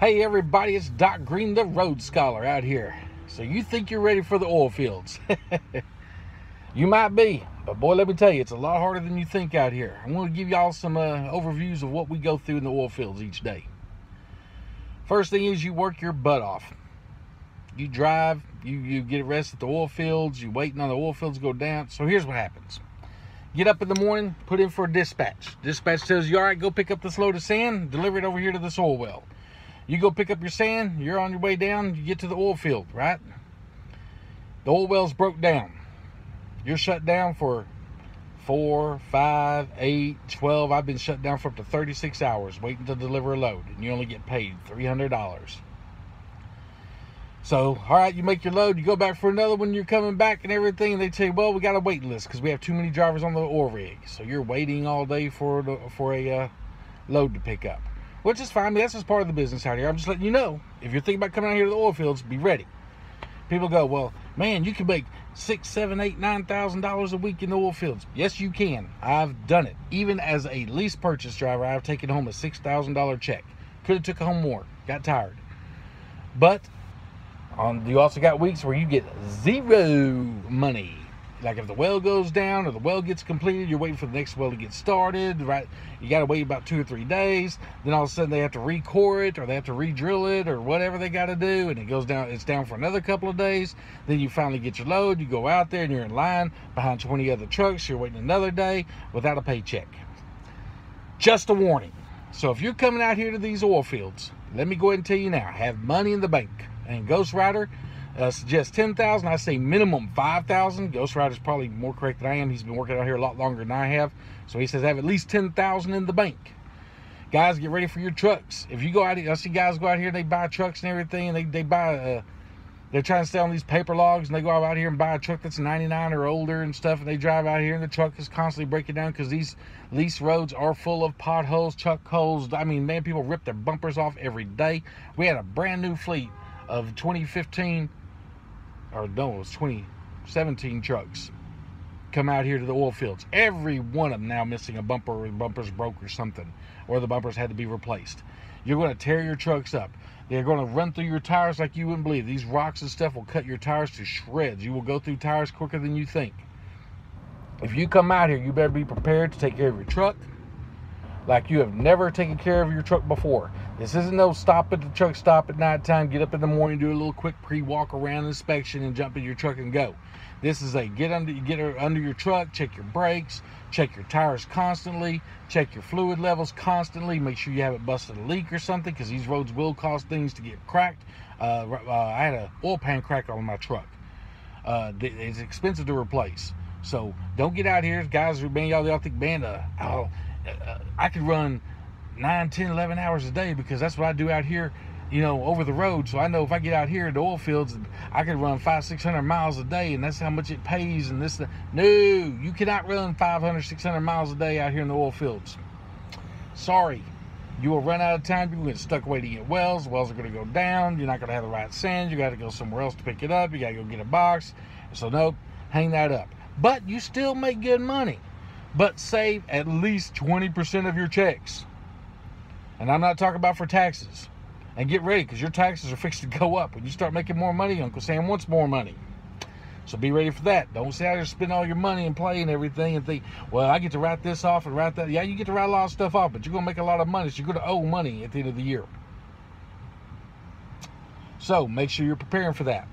Hey everybody, it's Doc Green, the Road Scholar out here. So you think you're ready for the oil fields? You might be, but boy, let me tell you, it's a lot harder than you think out here. I'm going to give y'all some overviews of what we go through in the oil fields each day. First thing is you work your butt off. You drive, you get a rest at the oil fields, you're waiting on the oil fields to go down. So here's what happens. Get up in the morning, put in for a dispatch. Dispatch tells you, all right, go pick up this load of sand, deliver it over here to this oil well. You go pick up your sand, you're on your way down, you get to the oil field, right? The oil well's broke down. You're shut down for 4, 5, 8, 12. I've been shut down for up to 36 hours waiting to deliver a load, and you only get paid $300. So, all right, you make your load, you go back for another one, you're coming back and everything, and they tell you, well, we got a waiting list because we have too many drivers on the oil rig. So you're waiting all day for a load to pick up. Which is fine. That's just part of the business out here. I'm just letting you know, if you're thinking about coming out here to the oil fields, be ready. People go, well, man, you can make $6,000, $7,000, $8,000, $9,000 a week in the oil fields. Yes, you can. I've done it. Even as a lease purchase driver, I've taken home a $6,000 check. Could have took home more. Got tired. But you also got weeks where you get zero money. Like if the well goes down or the well gets completed, you're waiting for the next well to get started, right? You got to wait about 2 or 3 days. Then all of a sudden they have to re-core it or they have to re-drill it or whatever they got to do. And it goes down, it's down for another couple of days. Then you finally get your load. You go out there and you're in line behind 20 other trucks. You're waiting another day without a paycheck. Just a warning. So if you're coming out here to these oil fields, let me go ahead and tell you now, have money in the bank. And Ghost Rider suggests $10,000. I say minimum $5,000. Ghost Rider's probably more correct than I am. He's been working out here a lot longer than I have. So he says have at least $10,000 in the bank. Guys, get ready for your trucks. If you go out here, I see guys go out here, they buy trucks and everything, and they buy, they're trying to stay on these paper logs, and they go out here and buy a truck that's 99 or older and stuff, and they drive out here, and the truck is constantly breaking down because these lease roads are full of potholes, chuck holes. I mean, man, people rip their bumpers off every day. We had a brand new fleet of 2015, or no, it was 2017 trucks come out here to the oil fields. Every one of them now missing a bumper, or the bumpers broke or something, or the bumpers had to be replaced. You're going to tear your trucks up. They're going to run through your tires like you wouldn't believe. These rocks and stuff will cut your tires to shreds. You will go through tires quicker than you think. If you come out here, you better be prepared to take care of your truck like you have never taken care of your truck before. This isn't no stop at the truck stop at nighttime, get up in the morning, do a little quick pre-walk around inspection and jump in your truck and go. This is a get under your truck, check your brakes, check your tires constantly, check your fluid levels constantly, make sure you haven't busted a leak or something, because these roads will cause things to get cracked. I had an oil pan crack on my truck. It's expensive to replace. So don't get out here, guys. Man, y'all think, man, I could run 9, 10, 11 hours a day because that's what I do out here, you know, over the road. So I know if I get out here in the oil fields, I could run 500, 600 miles a day, and that's how much it pays. And this, no, you cannot run 500, 600 miles a day out here in the oil fields. Sorry, you will run out of time. You're going to get stuck waiting at wells. Wells are going to go down. You're not going to have the right sand. You got to go somewhere else to pick it up. You got to go get a box. So nope, hang that up. But you still make good money. But save at least 20% of your checks. And I'm not talking about for taxes. And get ready, because your taxes are fixed to go up. When you start making more money, Uncle Sam wants more money. So be ready for that. Don't sit out there and spend all your money and play and everything and think, well, I get to write this off and write that. Yeah, you get to write a lot of stuff off, but you're going to make a lot of money. So you're going to owe money at the end of the year. So make sure you're preparing for that.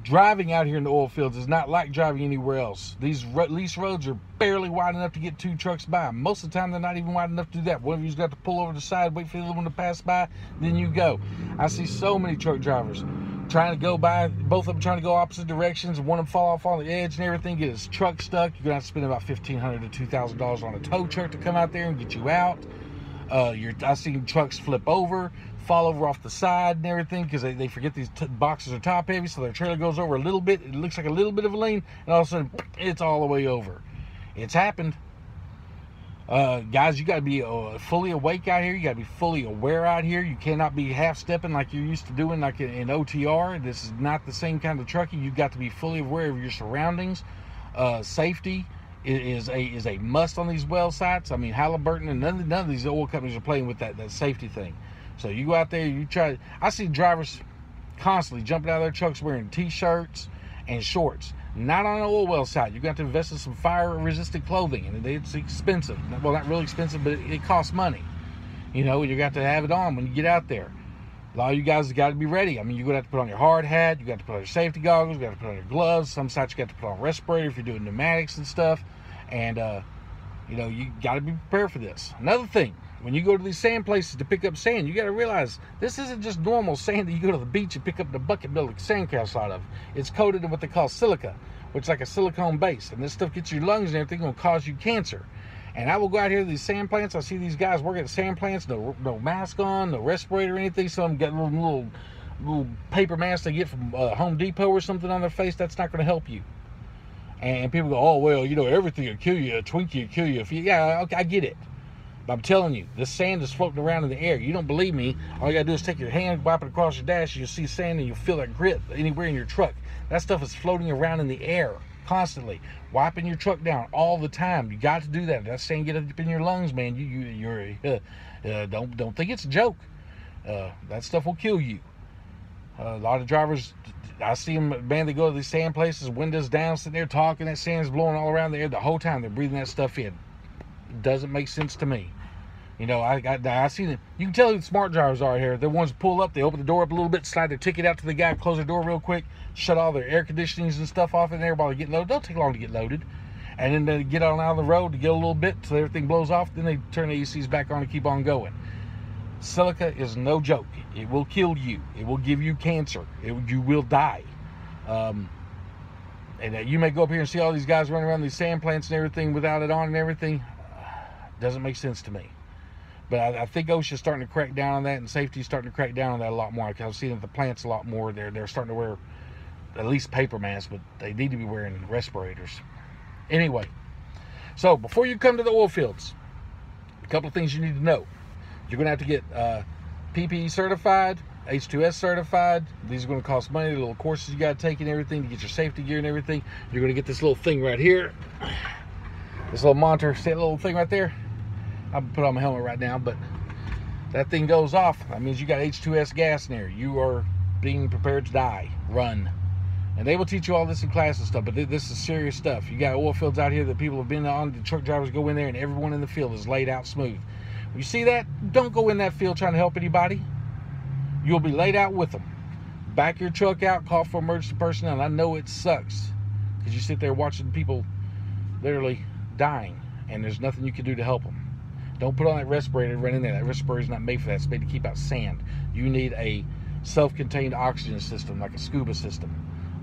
Driving out here in the oil fields is not like driving anywhere else. These lease roads are barely wide enough to get 2 trucks by. Most of the time, they're not even wide enough to do that. One of you's got to pull over the side, wait for the other one to pass by, then you go. I see so many truck drivers trying to go by, both of them trying to go opposite directions, and one of them fall off on the edge and everything, get his truck stuck. You're going to have to spend about $1,500 to $2,000 on a tow truck to come out there and get you out. I've seen trucks flip over, fall over off the side and everything because they forget these boxes are top heavy, so their trailer goes over a little bit. It looks like a little bit of a lean, and all of a sudden it's all the way over. It's happened. Guys, you got to be fully awake out here. You got to be fully aware out here. You cannot be half-stepping like you're used to doing like in OTR. This is not the same kind of trucking. You've got to be fully aware of your surroundings. Safety is a must on these well sites. I mean, Halliburton and none of these oil companies are playing with that safety thing. So you go out there, you try. I see drivers constantly jumping out of their trucks wearing t-shirts and shorts. Not on an oil well site. You're going to have to invest in some fire-resistant clothing, and it's expensive. Well, not really expensive, but it costs money. You know, you got to have it on when you get out there. A lot of you guys have got to be ready. I mean, you're going to have to put on your hard hat. You got to put on your safety goggles. You got to put on your gloves. Some sites you got to put on a respirator if you're doing pneumatics and stuff. And, you know, you got to be prepared for this. Another thing, when you go to these sand places to pick up sand, you got to realize this isn't just normal sand that you go to the beach and pick up the bucket build a sandcastle out of. It's coated in what they call silica, which is like a silicone base. And this stuff gets your lungs and everything, going to cause you cancer. And I will go out here to these sand plants. I see these guys working at sand plants, no mask on, no respirator or anything. Some of them got little paper masks they get from Home Depot or something on their face. That's not going to help you. And people go, oh, well, you know, everything will kill you. A Twinkie will kill you. Yeah, okay, I get it. But I'm telling you, this sand is floating around in the air. You don't believe me? All you got to do is take your hand, wipe it across your dash, you'll see sand, and you'll feel that grit anywhere in your truck. That stuff is floating around in the air constantly, wiping your truck down all the time. You got to do that. That sand get up in your lungs, man. Don't think it's a joke. That stuff will kill you. A lot of drivers, I see them, man, they go to these sand places, windows down, sitting there talking, that sand's blowing all around the air the whole time. They're breathing that stuff in. It doesn't make sense to me. You know, I see them. You can tell who the smart drivers are here. The ones pull up, they open the door up a little bit, slide their ticket out to the guy, close the door real quick, shut all their air conditionings and stuff off in there while they get loaded. Don't take long to get loaded. And then they get on out of the road to get a little bit so everything blows off. Then they turn the ECs back on and keep on going. Silica is no joke. It will kill you. It will give you cancer. You will die. And you may go up here and see all these guys running around these sand plants and everything without it on and everything. Doesn't make sense to me. But I think OSHA's starting to crack down on that, and safety's starting to crack down on that a lot more. I've seen at the plants a lot more. They're starting to wear at least paper masks, but they need to be wearing respirators. Anyway, so before you come to the oil fields, a couple of things you need to know. You're going to have to get PPE certified, H2S certified. These are going to cost money. The little courses you got to take and everything to get your safety gear and everything. You're going to get this little thing right here. This little monitor, see that little thing right there? I'm put on my helmet right now, but that thing goes off. That means you got H2S gas in there. You are being prepared to die. Run. And they will teach you all this in class and stuff, but this is serious stuff. You got oil fields out here that people have been on. The truck drivers go in there, and everyone in the field is laid out smooth. You see that? Don't go in that field trying to help anybody. You'll be laid out with them. Back your truck out, call for emergency personnel. I know it sucks because you sit there watching people literally dying, and there's nothing you can do to help them. Don't put on that respirator and run in there. That respirator is not made for that. It's made to keep out sand. You need a self-contained oxygen system, like a scuba system.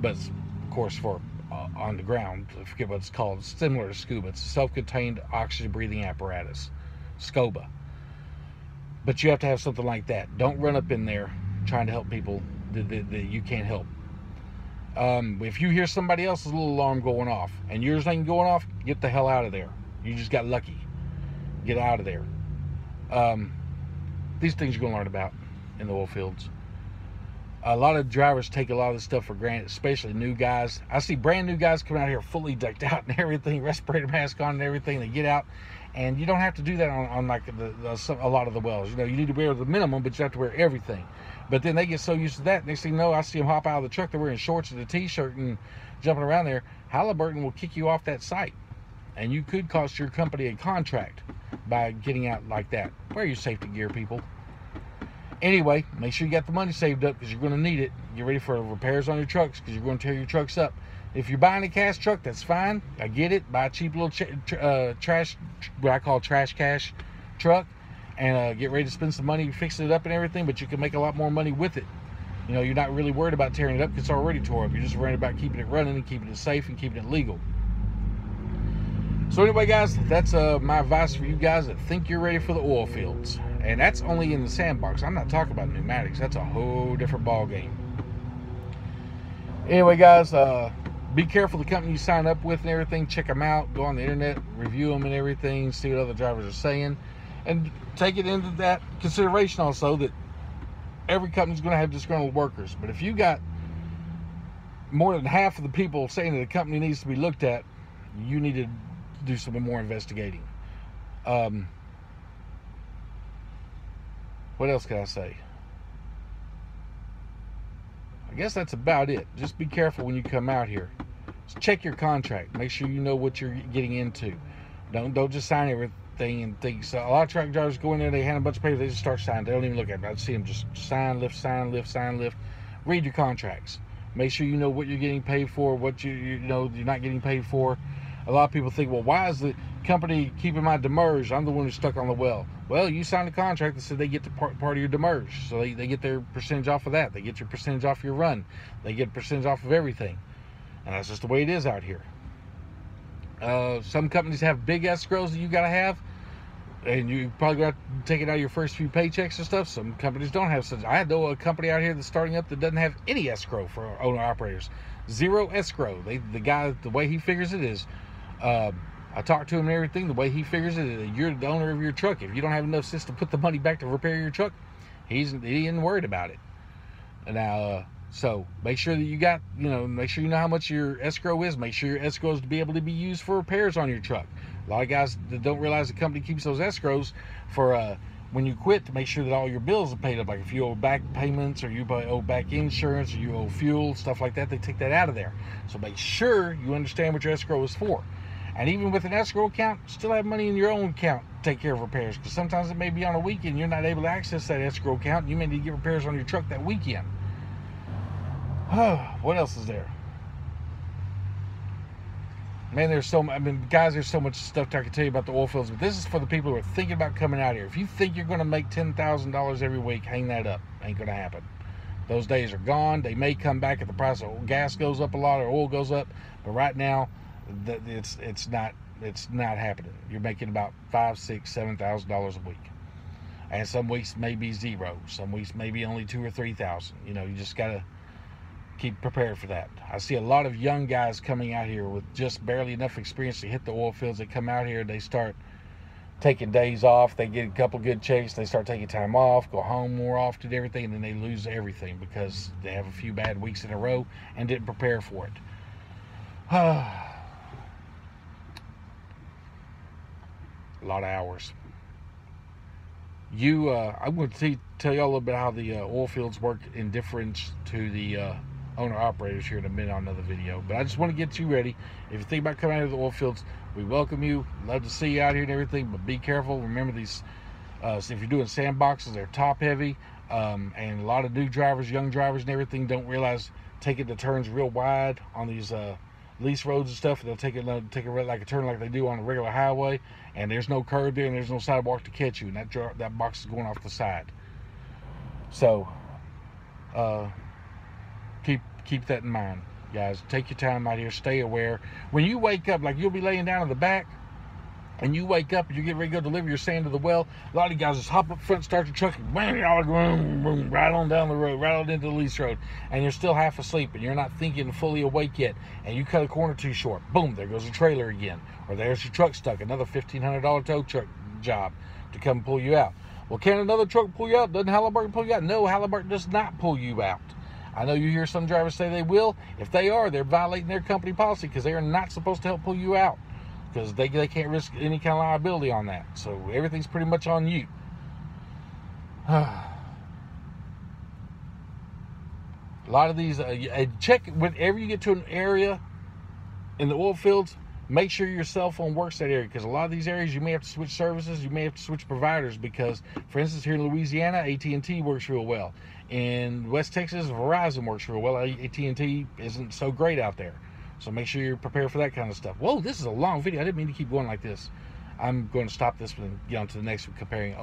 But, of course, for on the ground, I forget what it's called. It's similar to scuba. It's a self-contained oxygen breathing apparatus, SCOBA. But you have to have something like that. Don't run up in there trying to help people that you can't help. If you hear somebody else's little alarm going off and yours ain't going off, get the hell out of there. You just got lucky. Get out of there. These things you're going to learn about in the oil fields. A lot of drivers take a lot of this stuff for granted, especially new guys. I see brand new guys coming out here fully decked out and everything, respirator mask on and everything. They get out, and you don't have to do that on like a lot of the wells. You know, you need to wear the minimum, but you have to wear everything. But then they get so used to that. Next thing you know, I see them hop out of the truck. They're wearing shorts and a t-shirt and jumping around there. Halliburton will kick you off that site, and you could cost your company a contract by getting out like that. Wear your safety gear, people. Anyway, make sure you got the money saved up because you're going to need it. Get ready for repairs on your trucks because you're going to tear your trucks up. If you're buying a cash truck, that's fine. I get it. Buy a cheap little trash, what I call trash cash truck, and get ready to spend some money fixing it up and everything, but you can make a lot more money with it. You know, you're not really worried about tearing it up because it's already tore up. You're just worried about keeping it running and keeping it safe and keeping it legal. So anyway, guys, that's my advice for you guys that think you're ready for the oil fields. And that's only in the sandbox. I'm not talking about pneumatics. That's a whole different ball game. Anyway, guys, be careful the company you sign up with and everything. Check them out. Go on the internet, review them and everything, see what other drivers are saying. And take it into that consideration also that every company's going to have disgruntled workers. But if you got more than half of the people saying that the company needs to be looked at, you need to do some more investigating. What else can I say? I guess that's about it. Just be careful when you come out here. Just check your contract. Make sure you know what you're getting into. Don't just sign everything and think. So a lot of truck drivers go in there, they hand a bunch of papers, they just start signing. They don't even look at it. I see them just sign, lift, sign, lift, sign, lift. Read your contracts. Make sure you know what you're getting paid for, what you know you're not getting paid for. A lot of people think, well, why is the company keeping my demurrage? I'm the one who's stuck on the well. Well, you signed a contract that said they get the part of your demurrage. So they get their percentage off of that. They get your percentage off your run. They get a percentage off of everything. And that's just the way it is out here. Some companies have big escrows that you got to have. And you probably got to take it out of your first few paychecks and stuff. Some companies don't have such. I know a company out here that's starting up that doesn't have any escrow for owner-operators. Zero escrow. The guy, the way he figures it is... I talked to him and everything. The way he figures it, you're the owner of your truck. If you don't have enough sense to put the money back to repair your truck, he isn't worried about it. Now, so make sure that you got, make sure you know how much your escrow is. Make sure your escrow is to be able to be used for repairs on your truck. A lot of guys that don't realize the company keeps those escrows for when you quit, to make sure that all your bills are paid up. Like if you owe back payments, or you owe back insurance, or you owe fuel, stuff like that, they take that out of there. So make sure you understand what your escrow is for. And even with an escrow account, still have money in your own account to take care of repairs. Because sometimes it may be on a weekend, you're not able to access that escrow account. You may need to get repairs on your truck that weekend. What else is there? Man, there's guys, there's so much stuff I can tell you about the oil fields. But this is for the people who are thinking about coming out here. If you think you're going to make $10,000 every week, hang that up. Ain't going to happen. Those days are gone. They may come back if the price of gas goes up a lot or oil goes up. But right now, it's not happening. You're making about $5,000, $6,000, $7,000 a week, and some weeks may be zero. Some weeks maybe only $2,000 or $3,000. You just gotta keep prepared for that. I see a lot of young guys coming out here with just barely enough experience to hit the oil fields. They come out here, they start taking days off. They get a couple good checks. They start taking time off, go home more often, everything, and then they lose everything because they have a few bad weeks in a row and didn't prepare for it. A lot of hours. I'm going to tell you all a little bit how the oil fields work in difference to the owner operators here in a minute on another video. But I just want to get you ready. If you think about coming out of the oil fields, we welcome you. Love to see you out here and everything. But be careful. Remember these. If you're doing sandboxes, they're top heavy, and a lot of new drivers, young drivers, and everything don't realize taking the turns real wide on these lease roads and stuff. They'll take it like a turn like they do on a regular highway, and there's no curb there and there's no sidewalk to catch you, and that box is going off the side. So keep that in mind, guys. Take your time out here. Stay aware. When you wake up, like you'll be laying down in the back and you wake up and you get ready to go deliver your sand to the well, a lot of you guys just hop up front, start your truck, and bang, y'all boom, right on down the road, right on into the lease road, and you're still half asleep and you're not thinking fully awake yet, and you cut a corner too short. Boom, there goes a trailer again. Or there's your truck stuck, another $1,500 tow truck job to come pull you out. Well, can another truck pull you out? Doesn't Halliburton pull you out? No, Halliburton does not pull you out. I know you hear some drivers say they will. If they are, they're violating their company policy, because they are not supposed to help pull you out, because they can't risk any kind of liability on that. So everything's pretty much on you. A lot of these, check whenever you get to an area in the oil fields, make sure your cell phone works that area, because a lot of these areas you may have to switch services, you may have to switch providers, because, for instance, here in Louisiana, AT&T works real well. In West Texas, Verizon works real well. AT&T isn't so great out there. So make sure you're prepared for that kind of stuff. Whoa, this is a long video. I didn't mean to keep going like this. I'm going to stop this and get on to the next one, comparing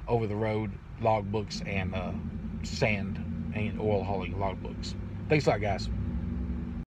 over-the-road logbooks and sand and oil hauling logbooks. Thanks a lot, guys.